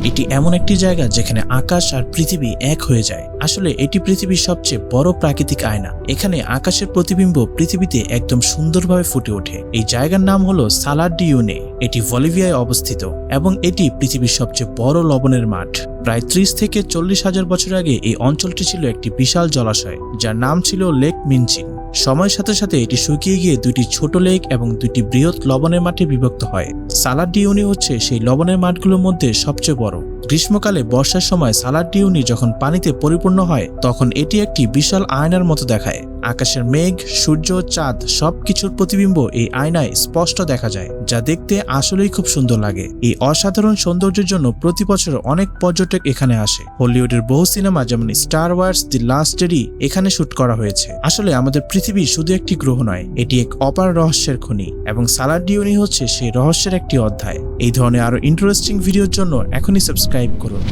এটি এমন একটি জায়গা যেখানে আকাশ আর পৃথিবী এক হয়ে যায়। আসলে এটি পৃথিবীর সবচেয়ে বড় প্রাকৃতিক আয়না। এখানে আকাশের প্রতিবিম্ব পৃথিবীতে একদম সুন্দরভাবে ফুটে ওঠে। এই জায়গার নাম হলো সালার ডি উইনে। এটি বলিভিয়ায় অবস্থিত এবং এটি পৃথিবীর সবচেয়ে বড় লবণের মাঠ। প্রায় 30 থেকে 40,000 বছর আগে এই অঞ্চলটি ছিল একটি বিশাল জলাশয়, যার নাম ছিল লেক মিনচিন। সময়ের সাথে সাথে এটি শুকিয়ে গিয়ে দুটি ছোট লেক এবং দুটি বৃহৎ লবণের মাঠে বিভক্ত হয়। সালার ডি উইনে হচ্ছে সেই লবণের মাঠগুলোর মধ্যে সবচেয়ে বড়। গ্রীষ্মকালে বর্ষার সময় সালার ডি উইনে যখন পানিতে পরিপূর্ণ হয় তখন এটি একটি বিশাল আয়নার মতো দেখায়। আকাশের মেঘ, সূর্য, চাঁদ সবকিছুর প্রতিবিম্ব এই আয়নায় স্পষ্ট দেখা যায়, যা দেখতে আসলেই খুব সুন্দর লাগে। এই অসাধারণ সৌন্দর্যের জন্য প্রতি বছর অনেক পর্যটক এখানে আসে। হলিউডের বহু সিনেমা যেমন star wars, the last jedi এখানে শুট করা হয়েছে। আসলে আমাদের পৃথিবী শুধু একটি গ্রহ নয়, এটি এক অপার রহস্যের খনি এবং সালার ডি উইনে হচ্ছে সেই রহস্যের একটি অধ্যায়। এই ধরনের আরো ইন্টারেস্টিং ভিডিওর জন্য এখনই সাবস্ক্রাইব করুন।